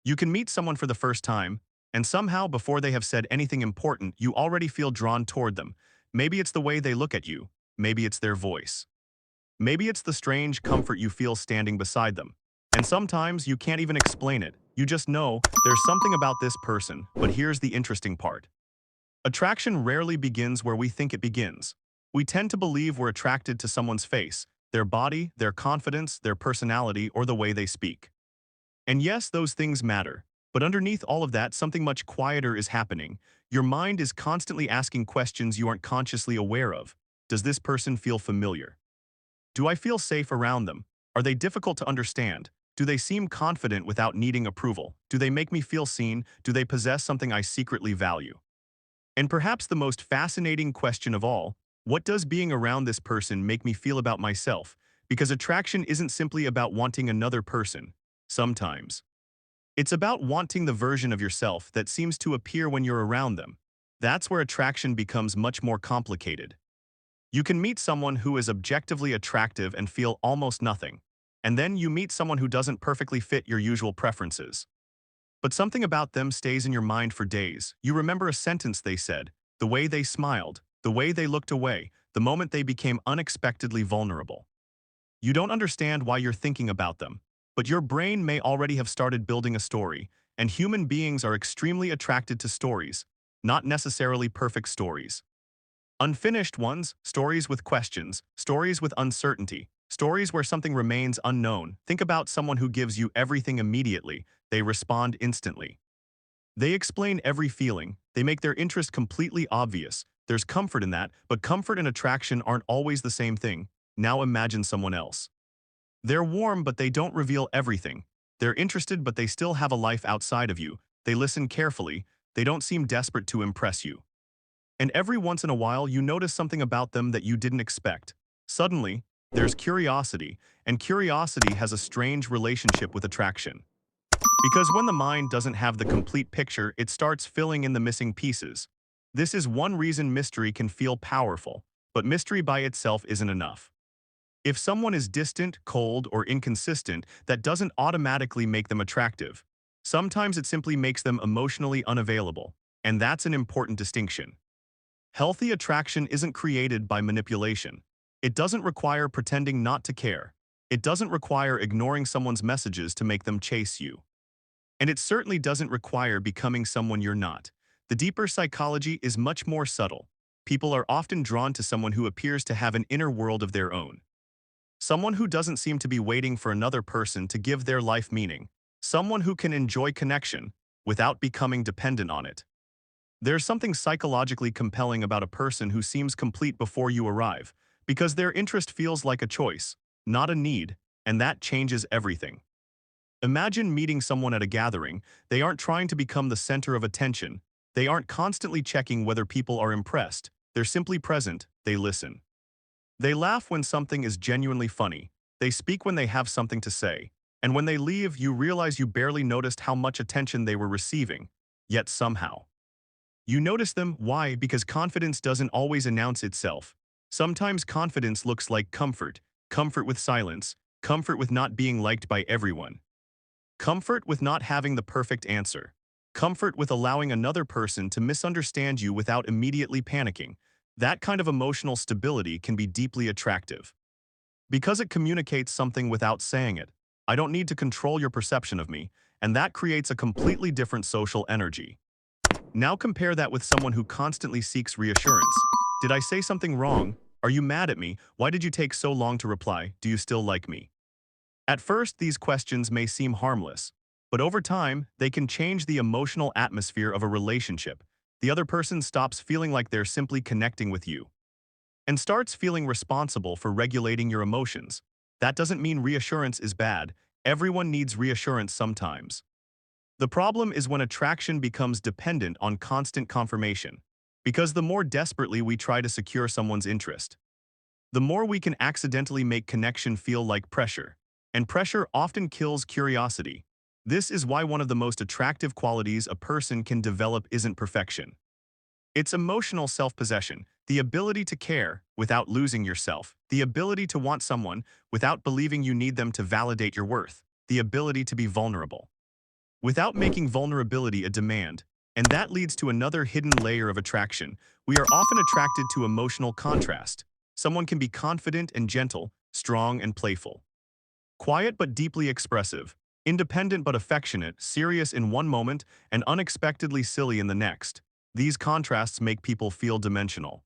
You can meet someone for the first time, and somehow before they have said anything important, you already feel drawn toward them. Maybe it's the way they look at you. Maybe it's their voice. Maybe it's the strange comfort you feel standing beside them. And sometimes you can't even explain it. You just know there's something about this person. But here's the interesting part. Attraction rarely begins where we think it begins. We tend to believe we're attracted to someone's face, their body, their confidence, their personality, or the way they speak. And yes, those things matter. But underneath all of that, something much quieter is happening. Your mind is constantly asking questions you aren't consciously aware of. Does this person feel familiar? Do I feel safe around them? Are they difficult to understand? Do they seem confident without needing approval? Do they make me feel seen? Do they possess something I secretly value? And perhaps the most fascinating question of all, what does being around this person make me feel about myself? Because attraction isn't simply about wanting another person. Sometimes. It's about wanting the version of yourself that seems to appear when you're around them. That's where attraction becomes much more complicated. You can meet someone who is objectively attractive and feel almost nothing. And then you meet someone who doesn't perfectly fit your usual preferences. But something about them stays in your mind for days. You remember a sentence they said, the way they smiled, the way they looked away, the moment they became unexpectedly vulnerable. You don't understand why you're thinking about them, but your brain may already have started building a story, and human beings are extremely attracted to stories, not necessarily perfect stories. Unfinished ones, stories with questions, stories with uncertainty, stories where something remains unknown. Think about someone who gives you everything immediately. They respond instantly. They explain every feeling. They make their interest completely obvious. There's comfort in that, but comfort and attraction aren't always the same thing. Now imagine someone else. They're warm, but they don't reveal everything. They're interested, but they still have a life outside of you. They listen carefully. They don't seem desperate to impress you. And every once in a while, you notice something about them that you didn't expect. Suddenly, there's curiosity, and curiosity has a strange relationship with attraction. Because when the mind doesn't have the complete picture, it starts filling in the missing pieces. This is one reason mystery can feel powerful, but mystery by itself isn't enough. If someone is distant, cold, or inconsistent, that doesn't automatically make them attractive. Sometimes it simply makes them emotionally unavailable, and that's an important distinction. Healthy attraction isn't created by manipulation. It doesn't require pretending not to care. It doesn't require ignoring someone's messages to make them chase you. And it certainly doesn't require becoming someone you're not. The deeper psychology is much more subtle. People are often drawn to someone who appears to have an inner world of their own. Someone who doesn't seem to be waiting for another person to give their life meaning. Someone who can enjoy connection without becoming dependent on it. There's something psychologically compelling about a person who seems complete before you arrive, because their interest feels like a choice, not a need, and that changes everything. Imagine meeting someone at a gathering. They aren't trying to become the center of attention. They aren't constantly checking whether people are impressed. They're simply present. They listen. They laugh when something is genuinely funny. They speak when they have something to say. And when they leave, you realize you barely noticed how much attention they were receiving. Yet somehow, you notice them. Why? Because confidence doesn't always announce itself. Sometimes confidence looks like comfort. Comfort with silence. Comfort with not being liked by everyone. Comfort with not having the perfect answer. Comfort with allowing another person to misunderstand you without immediately panicking. That kind of emotional stability can be deeply attractive. Because it communicates something without saying it. I don't need to control your perception of me, and that creates a completely different social energy. Now compare that with someone who constantly seeks reassurance. Did I say something wrong? Are you mad at me? Why did you take so long to reply? Do you still like me? At first, these questions may seem harmless, but over time, they can change the emotional atmosphere of a relationship. The other person stops feeling like they're simply connecting with you and starts feeling responsible for regulating your emotions. That doesn't mean reassurance is bad. Everyone needs reassurance sometimes. The problem is when attraction becomes dependent on constant confirmation, because the more desperately we try to secure someone's interest, the more we can accidentally make connection feel like pressure. And pressure often kills curiosity. This is why one of the most attractive qualities a person can develop isn't perfection. It's emotional self-possession, the ability to care without losing yourself, the ability to want someone without believing you need them to validate your worth, the ability to be vulnerable. without making vulnerability a demand. And that leads to another hidden layer of attraction. We are often attracted to emotional contrast. Someone can be confident and gentle, strong and playful, quiet but deeply expressive, independent but affectionate, serious in one moment and unexpectedly silly in the next. These contrasts make people feel dimensional.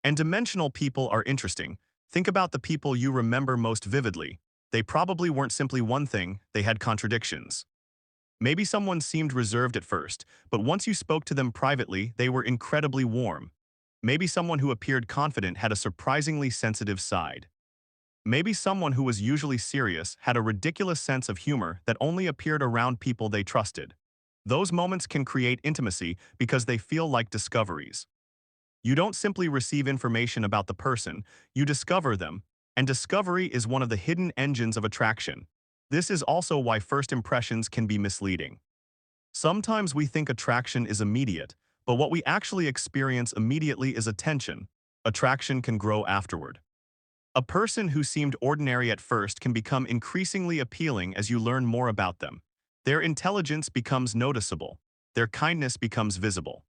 And dimensional people are interesting. Think about the people you remember most vividly. They probably weren't simply one thing, they had contradictions. Maybe someone seemed reserved at first, but once you spoke to them privately, they were incredibly warm. Maybe someone who appeared confident had a surprisingly sensitive side. Maybe someone who was usually serious had a ridiculous sense of humor that only appeared around people they trusted. Those moments can create intimacy because they feel like discoveries. You don't simply receive information about the person, you discover them, and discovery is one of the hidden engines of attraction. This is also why first impressions can be misleading. Sometimes we think attraction is immediate, but what we actually experience immediately is attention. Attraction can grow afterward. A person who seemed ordinary at first can become increasingly appealing as you learn more about them. Their intelligence becomes noticeable. Their kindness becomes visible.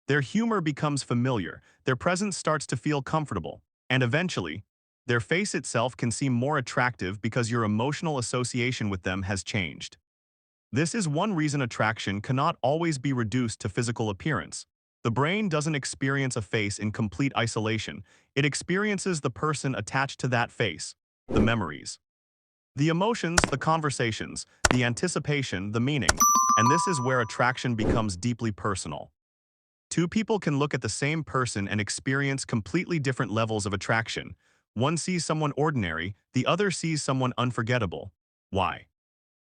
Their humor becomes familiar, their presence starts to feel comfortable, and eventually, their face itself can seem more attractive because your emotional association with them has changed. This is one reason attraction cannot always be reduced to physical appearance. The brain doesn't experience a face in complete isolation, it experiences the person attached to that face, the memories, the emotions, the conversations, the anticipation, the meaning, and this is where attraction becomes deeply personal. Two people can look at the same person and experience completely different levels of attraction. One sees someone ordinary, the other sees someone unforgettable. Why?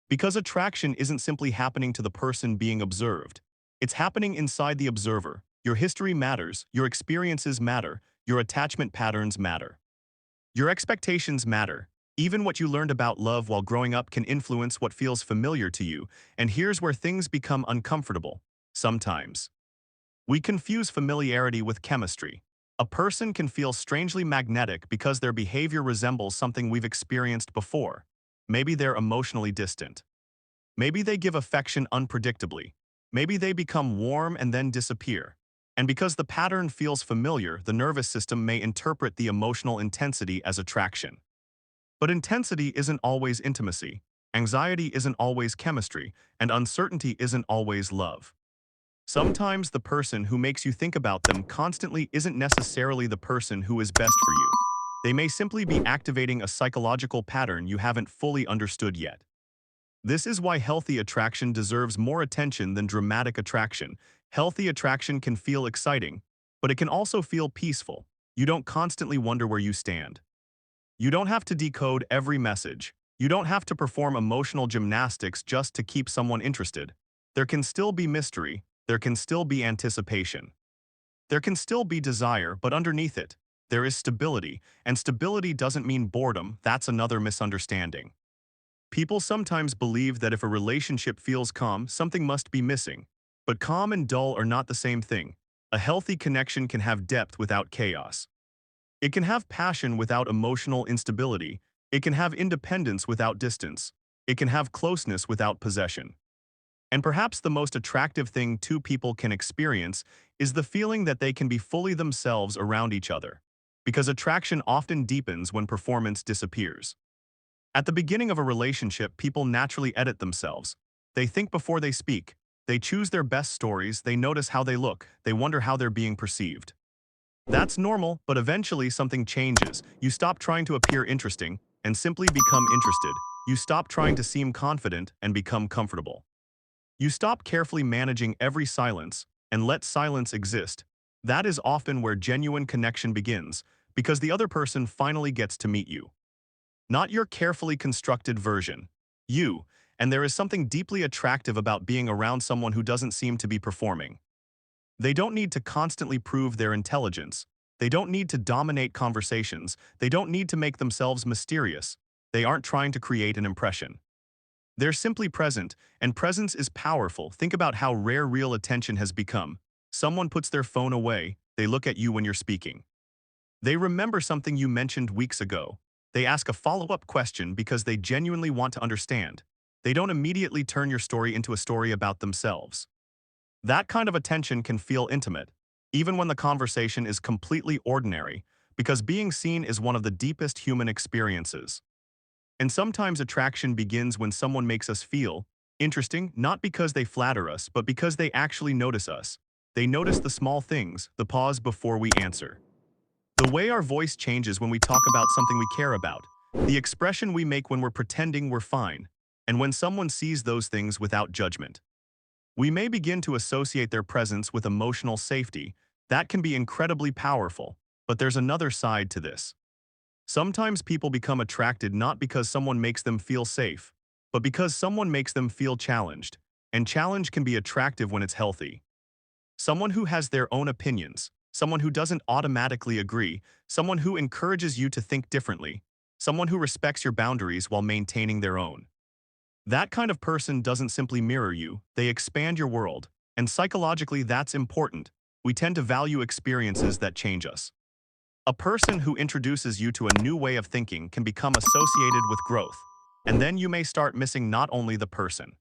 Because attraction isn't simply happening to the person being observed. It's happening inside the observer. Your history matters, your experiences matter, your attachment patterns matter. Your expectations matter. Even what you learned about love while growing up can influence what feels familiar to you, and here's where things become uncomfortable. Sometimes we confuse familiarity with chemistry. A person can feel strangely magnetic because their behavior resembles something we've experienced before. Maybe they're emotionally distant. Maybe they give affection unpredictably. Maybe they become warm and then disappear. And because the pattern feels familiar, the nervous system may interpret the emotional intensity as attraction. But intensity isn't always intimacy. Anxiety isn't always chemistry, and uncertainty isn't always love. Sometimes the person who makes you think about them constantly isn't necessarily the person who is best for you. They may simply be activating a psychological pattern you haven't fully understood yet. This is why healthy attraction deserves more attention than dramatic attraction. Healthy attraction can feel exciting, but it can also feel peaceful. You don't constantly wonder where you stand. You don't have to decode every message. You don't have to perform emotional gymnastics just to keep someone interested. There can still be mystery. There can still be anticipation. There can still be desire, but underneath it, there is stability, and stability doesn't mean boredom. That's another misunderstanding. People sometimes believe that if a relationship feels calm, something must be missing. But calm and dull are not the same thing. A healthy connection can have depth without chaos. It can have passion without emotional instability. It can have independence without distance. It can have closeness without possession. And perhaps the most attractive thing two people can experience is the feeling that they can be fully themselves around each other. Because attraction often deepens when performance disappears. At the beginning of a relationship, people naturally edit themselves. They think before they speak. They choose their best stories, they notice how they look, they wonder how they're being perceived. That's normal, but eventually something changes. You stop trying to appear interesting and simply become interested. You stop trying to seem confident and become comfortable. You stop carefully managing every silence and let silence exist. That is often where genuine connection begins, because the other person finally gets to meet you. Not your carefully constructed version. You, and there is something deeply attractive about being around someone who doesn't seem to be performing. They don't need to constantly prove their intelligence. They don't need to dominate conversations. They don't need to make themselves mysterious. They aren't trying to create an impression. They're simply present, and presence is powerful. Think about how rare real attention has become. Someone puts their phone away, they look at you when you're speaking. They remember something you mentioned weeks ago. They ask a follow-up question because they genuinely want to understand. They don't immediately turn your story into a story about themselves. That kind of attention can feel intimate, even when the conversation is completely ordinary, because being seen is one of the deepest human experiences. And sometimes attraction begins when someone makes us feel interesting, not because they flatter us, but because they actually notice us. They notice the small things, the pause before we answer, the way our voice changes when we talk about something we care about, the expression we make when we're pretending we're fine, and when someone sees those things without judgment. We may begin to associate their presence with emotional safety. That can be incredibly powerful, but there's another side to this. Sometimes people become attracted not because someone makes them feel safe, but because someone makes them feel challenged, and challenge can be attractive when it's healthy. Someone who has their own opinions, someone who doesn't automatically agree, someone who encourages you to think differently, someone who respects your boundaries while maintaining their own. That kind of person doesn't simply mirror you, they expand your world, and psychologically that's important. We tend to value experiences that change us. A person who introduces you to a new way of thinking can become associated with growth, and then you may start missing not only the person,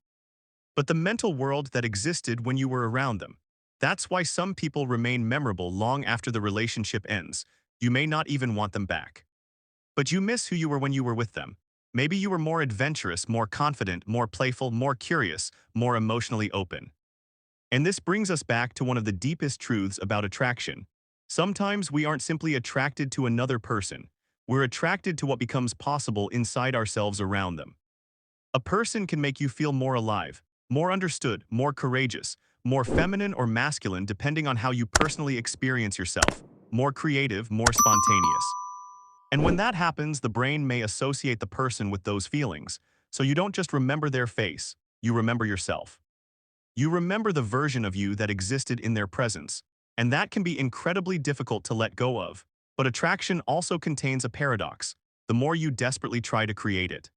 but the mental world that existed when you were around them. That's why some people remain memorable long after the relationship ends. You may not even want them back, but you miss who you were when you were with them. Maybe you were more adventurous, more confident, more playful, more curious, more emotionally open. And this brings us back to one of the deepest truths about attraction. Sometimes we aren't simply attracted to another person. We're attracted to what becomes possible inside ourselves around them. A person can make you feel more alive, more understood, more courageous, more feminine or masculine depending on how you personally experience yourself, more creative, more spontaneous. And when that happens, the brain may associate the person with those feelings, so you don't just remember their face, you remember yourself. You remember the version of you that existed in their presence, and that can be incredibly difficult to let go of. But attraction also contains a paradox. The more you desperately try to create it,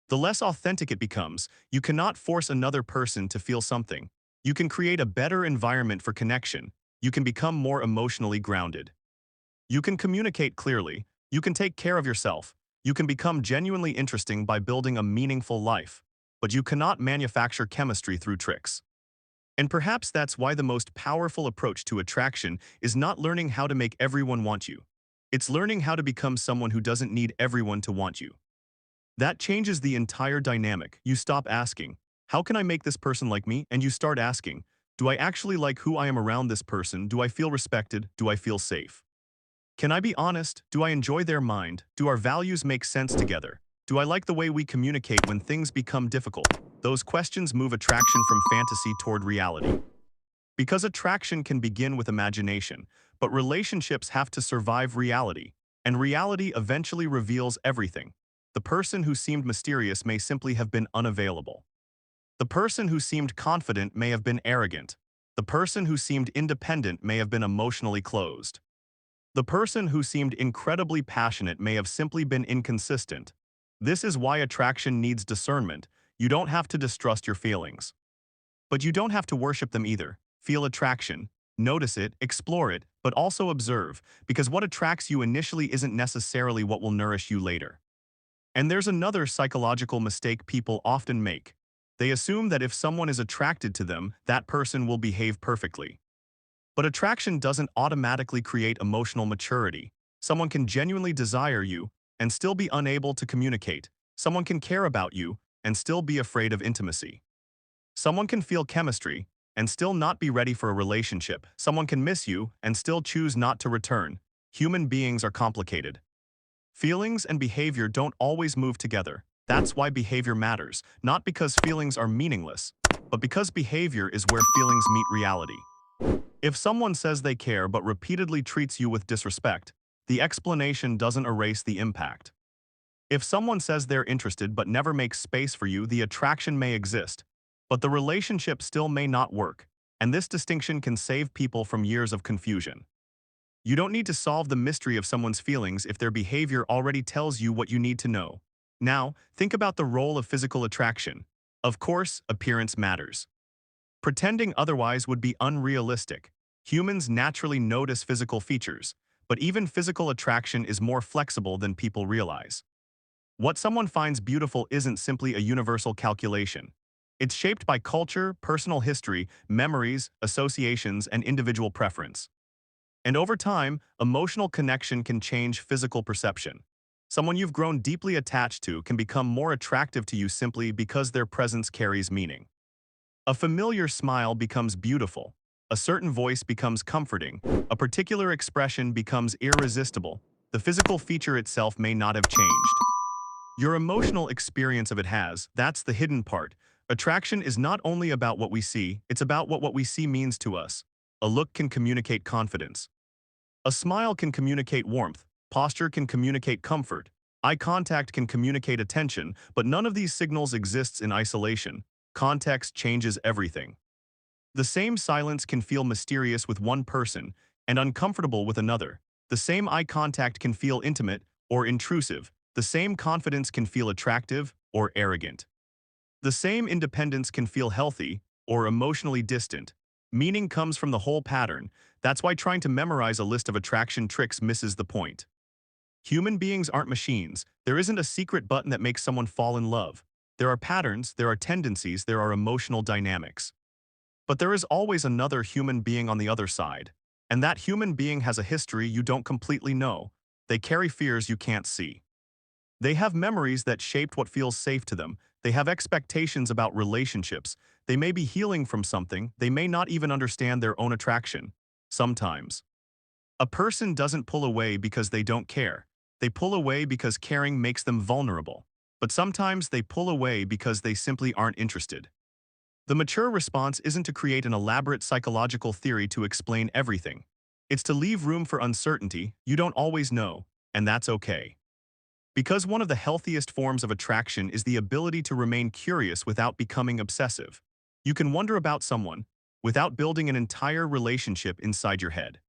the less authentic it becomes. You cannot force another person to feel something. You can create a better environment for connection. You can become more emotionally grounded. You can communicate clearly. You can take care of yourself. You can become genuinely interesting by building a meaningful life. But you cannot manufacture chemistry through tricks. And perhaps that's why the most powerful approach to attraction is not learning how to make everyone want you. It's learning how to become someone who doesn't need everyone to want you. That changes the entire dynamic. You stop asking, how can I make this person like me? And you start asking, do I actually like who I am around this person? Do I feel respected? Do I feel safe? Can I be honest? Do I enjoy their mind? Do our values make sense together? Do I like the way we communicate when things become difficult? Those questions move attraction from fantasy toward reality. Because attraction can begin with imagination, but relationships have to survive reality, and reality eventually reveals everything. The person who seemed mysterious may simply have been unavailable. The person who seemed confident may have been arrogant. The person who seemed independent may have been emotionally closed. The person who seemed incredibly passionate may have simply been inconsistent. This is why attraction needs discernment. You don't have to distrust your feelings, but you don't have to worship them either. Feel attraction, notice it, explore it, but also observe, because what attracts you initially isn't necessarily what will nourish you later. And there's another psychological mistake people often make. They assume that if someone is attracted to them, that person will behave perfectly. But attraction doesn't automatically create emotional maturity. Someone can genuinely desire you and still be unable to communicate. Someone can care about you and still be afraid of intimacy. Someone can feel chemistry and still not be ready for a relationship. Someone can miss you and still choose not to return. Human beings are complicated. Feelings and behavior don't always move together. That's why behavior matters, not because feelings are meaningless, but because behavior is where feelings meet reality. If someone says they care but repeatedly treats you with disrespect, the explanation doesn't erase the impact. If someone says they're interested but never makes space for you, the attraction may exist, but the relationship still may not work, and this distinction can save people from years of confusion. You don't need to solve the mystery of someone's feelings if their behavior already tells you what you need to know. Now, think about the role of physical attraction. Of course, appearance matters. Pretending otherwise would be unrealistic. Humans naturally notice physical features, but even physical attraction is more flexible than people realize. What someone finds beautiful isn't simply a universal calculation. It's shaped by culture, personal history, memories, associations, and individual preference. And over time, emotional connection can change physical perception. Someone you've grown deeply attached to can become more attractive to you simply because their presence carries meaning. A familiar smile becomes beautiful. A certain voice becomes comforting. A particular expression becomes irresistible. The physical feature itself may not have changed. Your emotional experience of it has. That's the hidden part. Attraction is not only about what we see, it's about what we see means to us. A look can communicate confidence. A smile can communicate warmth. Posture can communicate comfort. Eye contact can communicate attention, but none of these signals exists in isolation. Context changes everything. The same silence can feel mysterious with one person and uncomfortable with another. The same eye contact can feel intimate or intrusive. The same confidence can feel attractive or arrogant. The same independence can feel healthy or emotionally distant. Meaning comes from the whole pattern. That's why trying to memorize a list of attraction tricks misses the point. Human beings aren't machines. There isn't a secret button that makes someone fall in love. There are patterns, there are tendencies, there are emotional dynamics. But there is always another human being on the other side. And that human being has a history you don't completely know. They carry fears you can't see. They have memories that shaped what feels safe to them. They have expectations about relationships. They may be healing from something. They may not even understand their own attraction. Sometimes. A person doesn't pull away because they don't care. They pull away because caring makes them vulnerable. But sometimes they pull away because they simply aren't interested. The mature response isn't to create an elaborate psychological theory to explain everything. It's to leave room for uncertainty. You don't always know, and that's okay. Because one of the healthiest forms of attraction is the ability to remain curious without becoming obsessive. You can wonder about someone without building an entire relationship inside your head.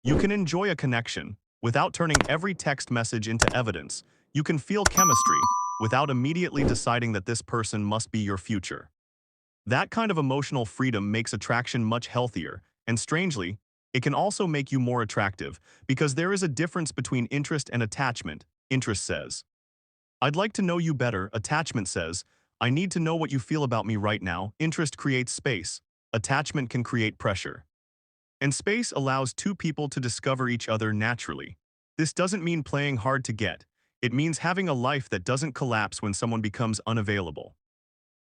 You can enjoy a connection without turning every text message into evidence. You can feel chemistry without immediately deciding that this person must be your future. That kind of emotional freedom makes attraction much healthier, and strangely, it can also make you more attractive because there is a difference between interest and attachment. Interest says, I'd like to know you better. Attachment says, I need to know what you feel about me right now. Interest creates space. Attachment can create pressure. And space allows two people to discover each other naturally. This doesn't mean playing hard to get. It means having a life that doesn't collapse when someone becomes unavailable.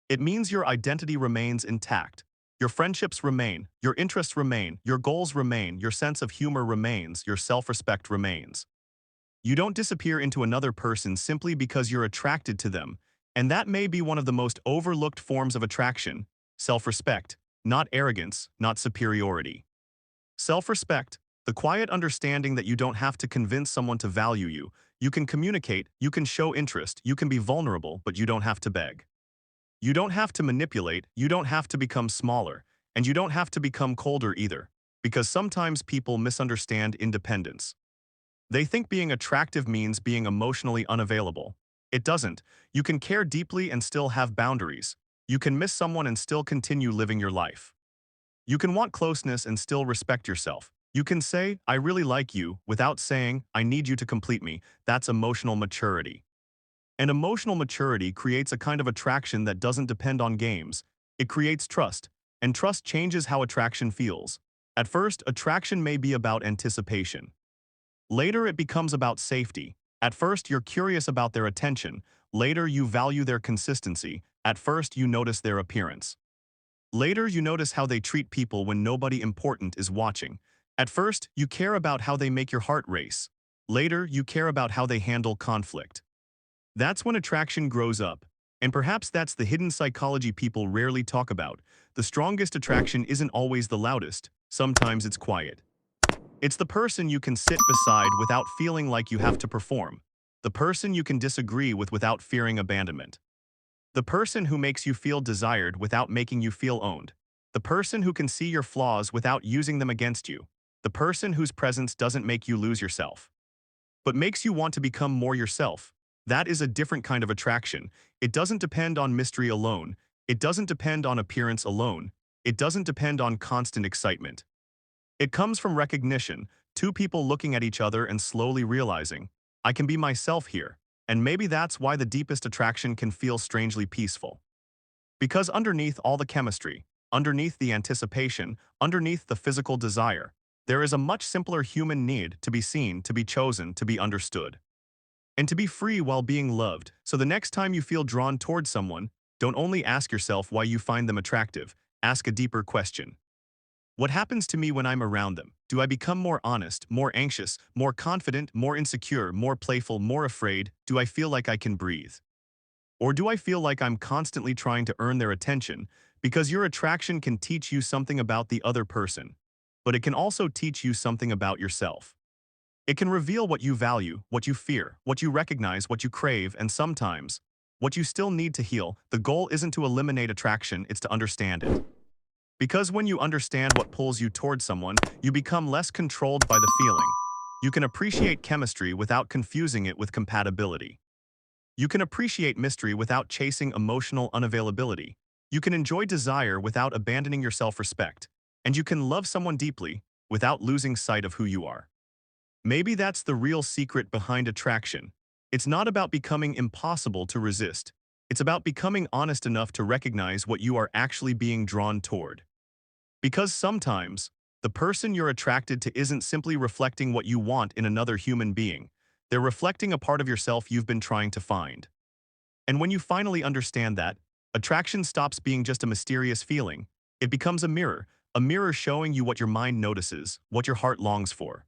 It means your identity remains intact. Your friendships remain, your interests remain, your goals remain, your sense of humor remains, your self-respect remains. You don't disappear into another person simply because you're attracted to them, and that may be one of the most overlooked forms of attraction, self-respect, not arrogance, not superiority. Self-respect, the quiet understanding that you don't have to convince someone to value you. You can communicate, you can show interest, you can be vulnerable, but you don't have to beg. You don't have to manipulate, you don't have to become smaller, and you don't have to become colder either, because sometimes people misunderstand independence. They think being attractive means being emotionally unavailable. It doesn't. You can care deeply and still have boundaries. You can miss someone and still continue living your life. You can want closeness and still respect yourself. You can say, I really like you, without saying, I need you to complete me. That's emotional maturity. And emotional maturity creates a kind of attraction that doesn't depend on games. It creates trust, and trust changes how attraction feels. At first, attraction may be about anticipation. Later, it becomes about safety. At first, you're curious about their attention. Later, you value their consistency. At first, you notice their appearance. Later, you notice how they treat people when nobody important is watching. At first, you care about how they make your heart race. Later, you care about how they handle conflict. That's when attraction grows up. And perhaps that's the hidden psychology people rarely talk about. The strongest attraction isn't always the loudest. Sometimes it's quiet. It's the person you can sit beside without feeling like you have to perform. The person you can disagree with without fearing abandonment. The person who makes you feel desired without making you feel owned. The person who can see your flaws without using them against you. The person whose presence doesn't make you lose yourself, but makes you want to become more yourself. That is a different kind of attraction. It doesn't depend on mystery alone. It doesn't depend on appearance alone. It doesn't depend on constant excitement. It comes from recognition, two people looking at each other and slowly realizing, I can be myself here. And maybe that's why the deepest attraction can feel strangely peaceful. Because underneath all the chemistry, underneath the anticipation, underneath the physical desire, there is a much simpler human need to be seen, to be chosen, to be understood. And to be free while being loved. So the next time you feel drawn towards someone, don't only ask yourself why you find them attractive, ask a deeper question. What happens to me when I'm around them? Do I become more honest, more anxious, more confident, more insecure, more playful, more afraid? Do I feel like I can breathe? Or do I feel like I'm constantly trying to earn their attention? Because your attraction can teach you something about the other person, but it can also teach you something about yourself. It can reveal what you value, what you fear, what you recognize, what you crave, and sometimes, what you still need to heal. The goal isn't to eliminate attraction, it's to understand it. Because when you understand what pulls you towards someone, you become less controlled by the feeling. You can appreciate chemistry without confusing it with compatibility. You can appreciate mystery without chasing emotional unavailability. You can enjoy desire without abandoning your self-respect. And you can love someone deeply without losing sight of who you are. Maybe that's the real secret behind attraction. It's not about becoming impossible to resist. It's about becoming honest enough to recognize what you are actually being drawn toward. Because sometimes, the person you're attracted to isn't simply reflecting what you want in another human being. They're reflecting a part of yourself you've been trying to find. And when you finally understand that, attraction stops being just a mysterious feeling. It becomes a mirror showing you what your mind notices, what your heart longs for,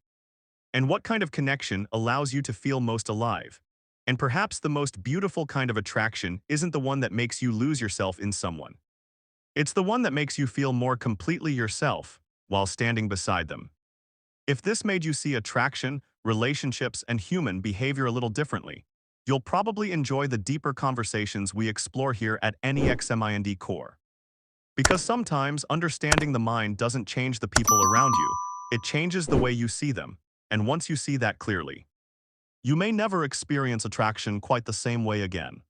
and what kind of connection allows you to feel most alive. And perhaps the most beautiful kind of attraction isn't the one that makes you lose yourself in someone. It's the one that makes you feel more completely yourself while standing beside them. If this made you see attraction, relationships, and human behavior a little differently, you'll probably enjoy the deeper conversations we explore here at NEXMIND Core. Because sometimes understanding the mind doesn't change the people around you, it changes the way you see them. And once you see that clearly, you may never experience attraction quite the same way again.